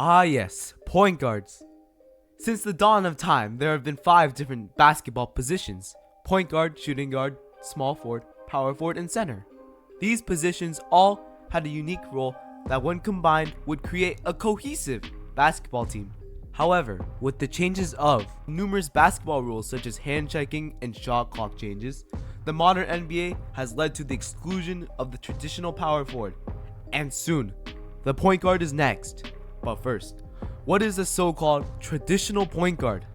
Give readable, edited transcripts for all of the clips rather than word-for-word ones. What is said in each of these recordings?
Ah yes, point guards. Since the dawn of time, there have been 5 different basketball positions: point guard, shooting guard, small forward, power forward, and center. These positions all had a unique role that when combined would create a cohesive basketball team. However, with the changes of numerous basketball rules such as hand checking and shot clock changes, the modern NBA has led to the exclusion of the traditional power forward. And soon, the point guard is next. But first, what is the so-called traditional point guard?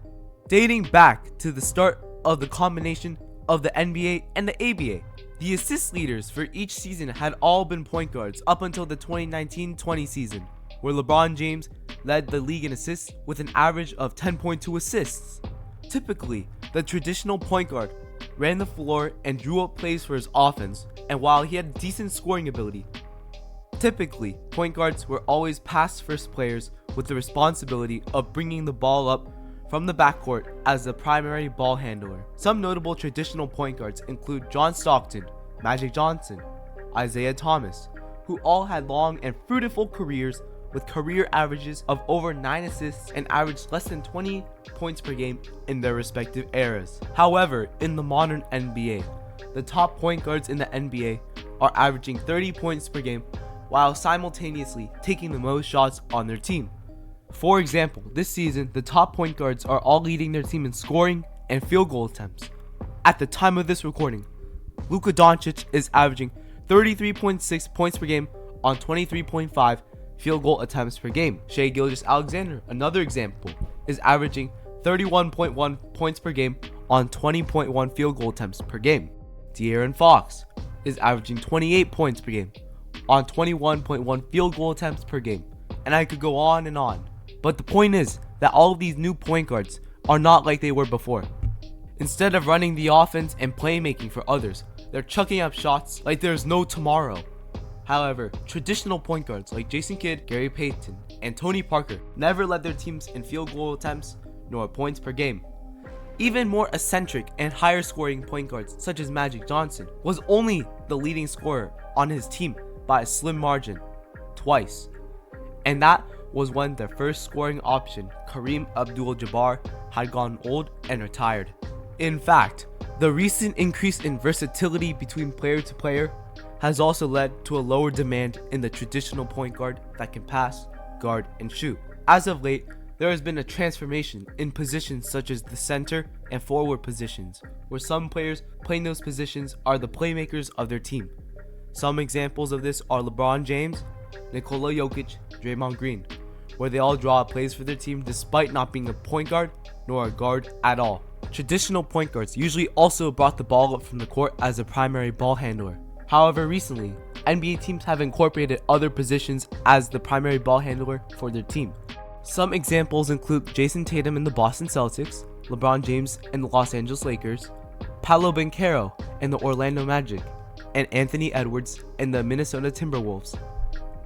Dating back to the start of the combination of the NBA and the ABA, the assist leaders for each season had all been point guards up until the 2019-20 season, where LeBron James led the league in assists with an average of 10.2 assists. Typically, the traditional point guard ran the floor and drew up plays for his offense, and while he had decent scoring ability, typically, point guards were always pass-first players with the responsibility of bringing the ball up from the backcourt as the primary ball handler. Some notable traditional point guards include John Stockton, Magic Johnson, Isaiah Thomas, who all had long and fruitful careers with career averages of over 9 assists and averaged less than 20 points per game in their respective eras. However, in the modern NBA, the top point guards in the NBA are averaging 30 points per game while simultaneously taking the most shots on their team. For example, this season, the top point guards are all leading their team in scoring and field goal attempts. At the time of this recording, Luka Doncic is averaging 33.6 points per game on 23.5 field goal attempts per game. Shai Gilgeous-Alexander, another example, is averaging 31.1 points per game on 20.1 field goal attempts per game. De'Aaron Fox is averaging 28 points per game on 21.1 field goal attempts per game. And I could go on and on. But the point is that all of these new point guards are not like they were before. Instead of running the offense and playmaking for others, they're chucking up shots like there's no tomorrow. However, traditional point guards like Jason Kidd, Gary Payton, and Tony Parker never led their teams in field goal attempts nor points per game. Even more eccentric and higher scoring point guards such as Magic Johnson was only the leading scorer on his team by a slim margin, twice. And that was when their first scoring option, Kareem Abdul-Jabbar, had gone old and retired. In fact, the recent increase in versatility between player to player has also led to a lower demand in the traditional point guard that can pass, guard, and shoot. As of late, there has been a transformation in positions such as the center and forward positions, where some players playing those positions are the playmakers of their team. Some examples of this are LeBron James, Nikola Jokic, Draymond Green, where they all draw up plays for their team despite not being a point guard nor a guard at all. Traditional point guards usually also brought the ball up from the court as a primary ball handler. However, recently, NBA teams have incorporated other positions as the primary ball handler for their team. Some examples include Jason Tatum in the Boston Celtics, LeBron James in the Los Angeles Lakers, Paolo Banchero in the Orlando Magic, and Anthony Edwards in the Minnesota Timberwolves.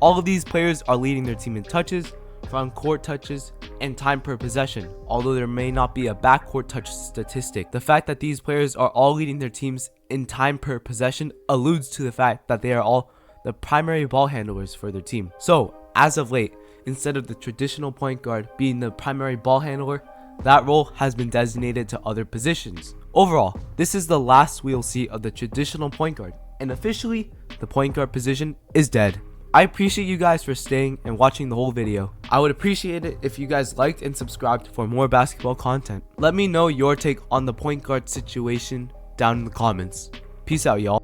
All of these players are leading their team in touches, front court touches, and time per possession, although there may not be a backcourt touch statistic. The fact that these players are all leading their teams in time per possession alludes to the fact that they are all the primary ball handlers for their team. So, as of late, instead of the traditional point guard being the primary ball handler, that role has been designated to other positions. Overall, this is the last we'll see of the traditional point guard, and officially, the point guard position is dead. I appreciate you guys for staying and watching the whole video. I would appreciate it if you guys liked and subscribed for more basketball content. Let me know your take on the point guard situation down in the comments. Peace out, y'all.